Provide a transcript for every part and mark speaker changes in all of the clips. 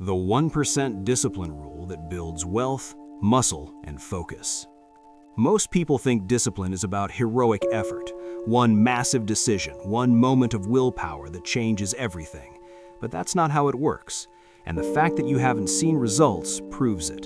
Speaker 1: The 1% discipline rule that builds wealth, muscle, and focus. Most people think discipline is about heroic effort, one massive decision, one moment of willpower that changes everything. But that's not how it works, and the fact that you haven't seen results proves it.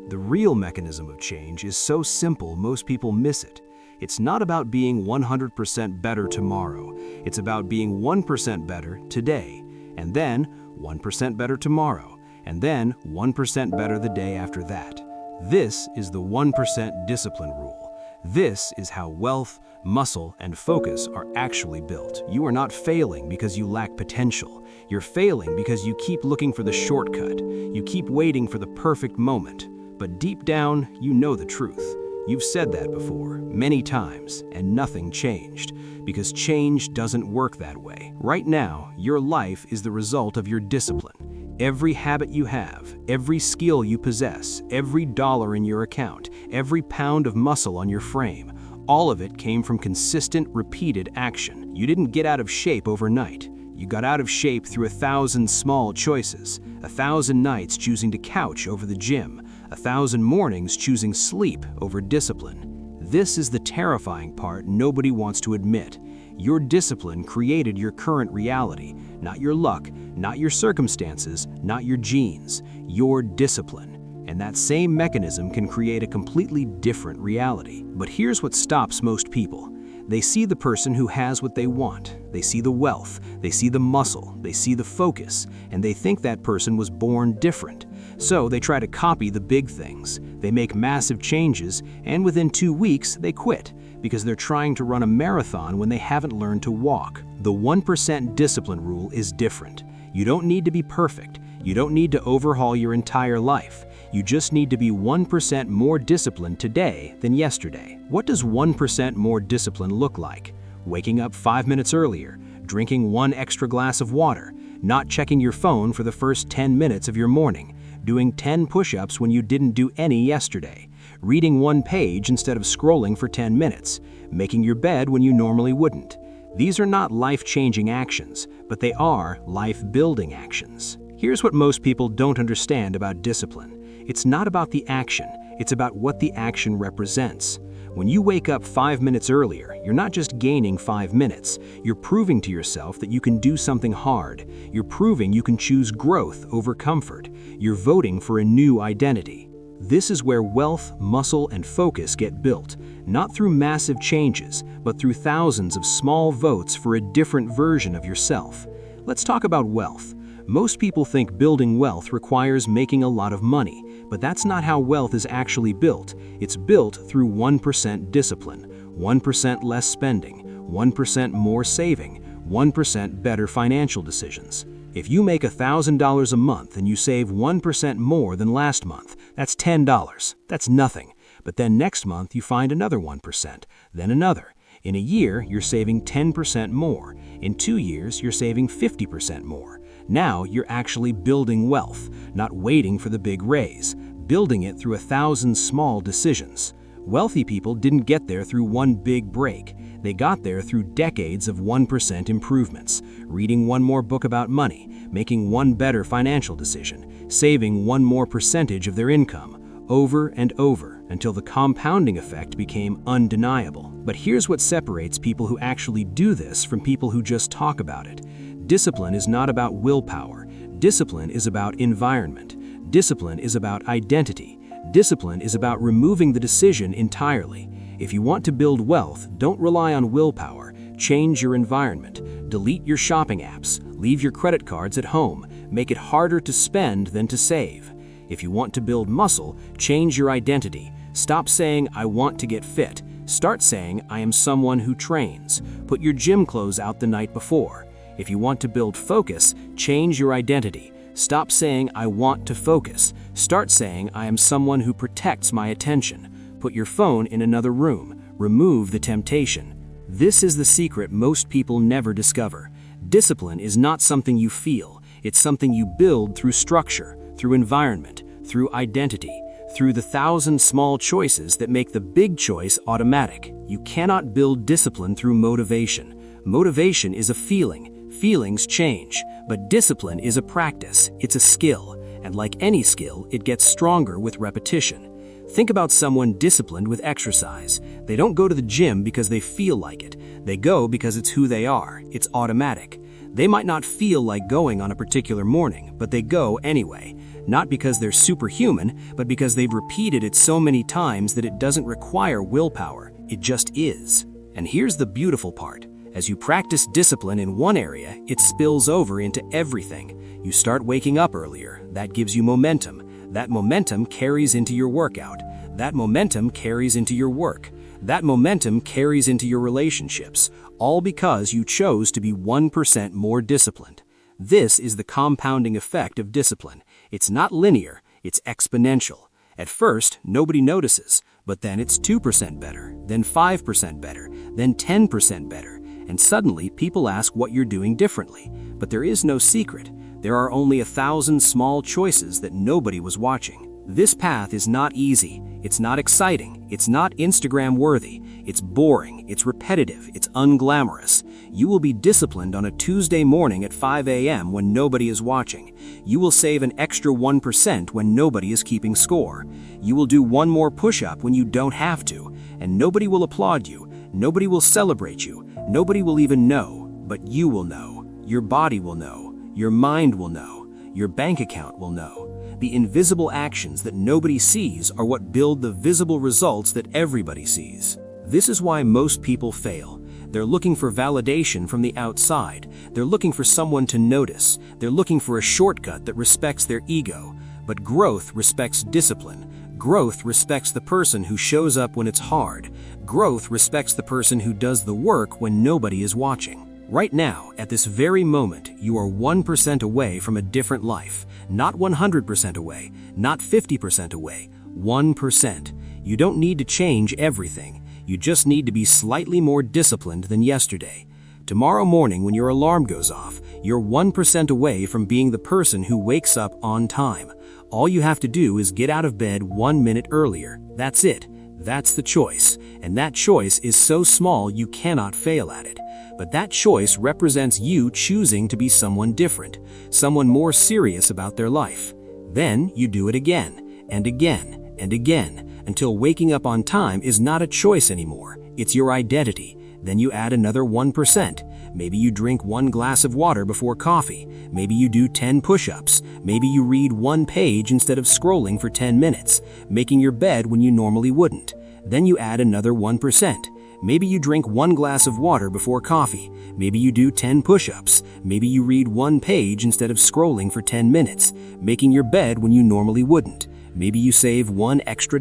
Speaker 1: The real mechanism of change is so simple most people miss it. It's not about being 100% better tomorrow. It's about being 1% better today, and then 1% better tomorrow, and then 1% better the day after that. This is the 1% discipline rule. This is how wealth, muscle, and focus are actually built. You are not failing because you lack potential. You're failing because you keep looking for the shortcut. You keep waiting for the perfect moment. But deep down, you know the truth. You've said that before, many times, and nothing changed, because change doesn't work that way. Right now, your life is the result of your discipline. Every habit you have, every skill you possess, every dollar in your account, every pound of muscle on your frame, all of it came from consistent, repeated action. You didn't get out of shape overnight. You got out of shape through 1,000 small choices, 1,000 nights choosing to couch over the gym, 1,000 mornings choosing sleep over discipline. This is the terrifying part nobody wants to admit. Your discipline created your current reality, not your luck, not your circumstances, not your genes, your discipline. And that same mechanism can create a completely different reality. But here's what stops most people. They see the person who has what they want. They see the wealth, they see the muscle, they see the focus, and they think that person was born different. So they try to copy the big things. They make massive changes, and within 2 weeks, they quit because they're trying to run a marathon when they haven't learned to walk. The 1% discipline rule is different. You don't need to be perfect. You don't need to overhaul your entire life. You just need to be 1% more disciplined today than yesterday. What does 1% more discipline look like? Waking up 5 minutes earlier, drinking 1 extra glass of water, not checking your phone for the first 10 minutes of your morning, doing 10 push-ups when you didn't do any yesterday, reading 1 page instead of scrolling for 10 minutes, making your bed when you normally wouldn't. These are not life-changing actions, but they are life-building actions. Here's what most people don't understand about discipline. It's not about the action, it's about what the action represents. When you wake up 5 minutes earlier, you're not just gaining 5 minutes. You're proving to yourself that you can do something hard. You're proving you can choose growth over comfort. You're voting for a new identity. This is where wealth, muscle, and focus get built, not through massive changes, but through thousands of small votes for a different version of yourself. Let's talk about wealth. Most people think building wealth requires making a lot of money, but that's not how wealth is actually built. It's built through 1% discipline, 1% less spending, 1% more saving, 1% better financial decisions. If you make $1,000 a month and you save 1% more than last month, that's $10. That's nothing. But then next month you find another 1%, then another. In a year, you're saving 10% more. In 2 years, you're saving 50% more. Now you're actually building wealth, not waiting for the big raise, building it through 1,000 small decisions. Wealthy people didn't get there through one big break. They got there through decades of 1% improvements, reading 1 more book about money, making 1 better financial decision, saving 1 more percentage of their income, over and over, until the compounding effect became undeniable. But here's what separates people who actually do this from people who just talk about it. Discipline is not about willpower. Discipline is about environment. Discipline is about identity. Discipline is about removing the decision entirely. If you want to build wealth, don't rely on willpower. Change your environment. Delete your shopping apps. Leave your credit cards at home. Make it harder to spend than to save. If you want to build muscle, change your identity. Stop saying, "I want to get fit." Start saying, "I am someone who trains." Put your gym clothes out the night before. If you want to build focus, change your identity. Stop saying, "I want to focus." Start saying, "I am someone who protects my attention." Put your phone in another room. Remove the temptation. This is the secret most people never discover. Discipline is not something you feel. It's something you build through structure, through environment, through identity, through the 1,000 small choices that make the big choice automatic. You cannot build discipline through motivation. Motivation is a feeling. Feelings change, but discipline is a practice. It's a skill. And like any skill, it gets stronger with repetition. Think about someone disciplined with exercise. They don't go to the gym because they feel like it. They go because it's who they are. It's automatic. They might not feel like going on a particular morning, but they go anyway. Not because they're superhuman, but because they've repeated it so many times that it doesn't require willpower. It just is. And here's the beautiful part. As you practice discipline in one area, it spills over into everything. You start waking up earlier. That gives you momentum. That momentum carries into your workout. That momentum carries into your work. That momentum carries into your relationships, all because you chose to be 1% more disciplined. This is the compounding effect of discipline. It's not linear, it's exponential. At first, nobody notices, but then it's 2% better, then 5% better, then 10% better, and suddenly people ask what you're doing differently. But there is no secret. There are only 1,000 small choices that nobody was watching. This path is not easy, it's not exciting, it's not Instagram-worthy, it's boring, it's repetitive, it's unglamorous. You will be disciplined on a Tuesday morning at 5 a.m. when nobody is watching. You will save an extra 1% when nobody is keeping score. You will do one more push-up when you don't have to, and nobody will applaud you, nobody will celebrate you, nobody will even know, but you will know. Your body will know, your mind will know, your bank account will know. The invisible actions that nobody sees are what build the visible results that everybody sees. This is why most people fail. They're looking for validation from the outside. They're looking for someone to notice. They're looking for a shortcut that respects their ego. But growth respects discipline. Growth respects the person who shows up when it's hard. Growth respects the person who does the work when nobody is watching. Right now, at this very moment, you are 1% away from a different life. Not 100% away, not 50% away, 1%. You don't need to change everything. You just need to be slightly more disciplined than yesterday. Tomorrow morning when your alarm goes off, you're 1% away from being the person who wakes up on time. All you have to do is get out of bed 1 minute earlier. That's it. That's the choice. And that choice is so small you cannot fail at it. But that choice represents you choosing to be someone different, someone more serious about their life. Then you do it again, and again, and again, until waking up on time is not a choice anymore. It's your identity. Then you add another 1%. Maybe you drink 1 glass of water before coffee. Maybe you do 10 push-ups. Maybe you read 1 page instead of scrolling for 10 minutes, making your bed when you normally wouldn't. Then you add another 1%. Maybe you drink 1 glass of water before coffee. Maybe you do 10 push-ups. Maybe you read 1 page instead of scrolling for 10 minutes, making your bed when you normally wouldn't. Maybe you save $1 extra.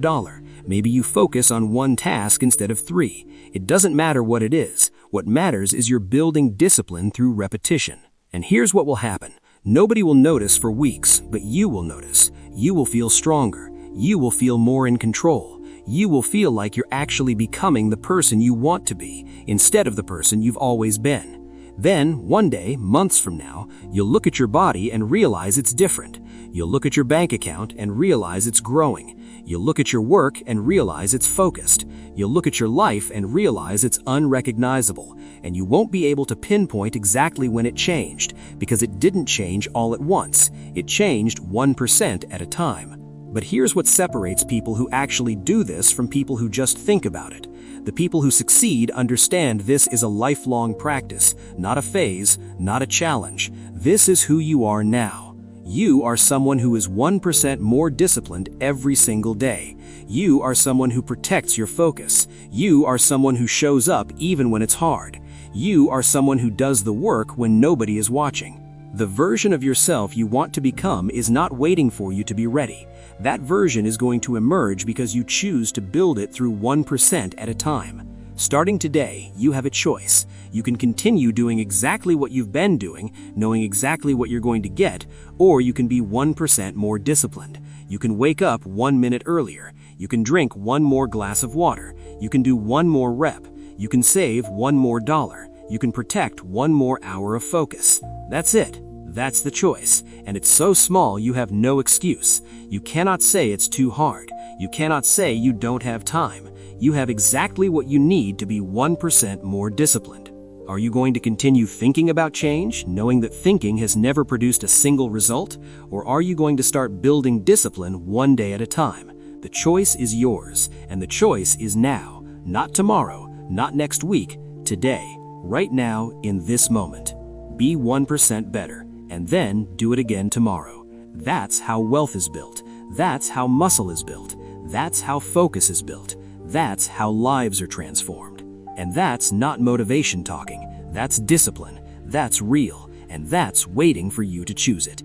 Speaker 1: Maybe you focus on 1 task instead of 3. It doesn't matter what it is. What matters is you're building discipline through repetition. And here's what will happen. Nobody will notice for weeks, but you will notice. You will feel stronger. You will feel more in control. You will feel like you're actually becoming the person you want to be, instead of the person you've always been. Then, one day, months from now, you'll look at your body and realize it's different. You'll look at your bank account and realize it's growing. You'll look at your work and realize it's focused. You'll look at your life and realize it's unrecognizable. And you won't be able to pinpoint exactly when it changed, because it didn't change all at once. It changed 1% at a time. But here's what separates people who actually do this from people who just think about it. The people who succeed understand this is a lifelong practice, not a phase, not a challenge. This is who you are now. You are someone who is 1% more disciplined every single day. You are someone who protects your focus. You are someone who shows up even when it's hard. You are someone who does the work when nobody is watching. The version of yourself you want to become is not waiting for you to be ready. That version is going to emerge because you choose to build it through 1% at a time. Starting today, you have a choice. You can continue doing exactly what you've been doing, knowing exactly what you're going to get, or you can be 1% more disciplined. You can wake up 1 minute earlier. You can drink 1 more glass of water. You can do 1 more rep. You can save 1 more dollar. You can protect 1 more hour of focus. That's it. That's the choice. And it's so small you have no excuse. You cannot say it's too hard. You cannot say you don't have time. You have exactly what you need to be 1% more disciplined. Are you going to continue thinking about change, knowing that thinking has never produced a single result? Or are you going to start building discipline one day at a time? The choice is yours, and the choice is now, not tomorrow, not next week, today, right now, in this moment. Be 1% better, and then do it again tomorrow. That's how wealth is built. That's how muscle is built. That's how focus is built. That's how lives are transformed. And that's not motivation talking. That's discipline. That's real. And that's waiting for you to choose it.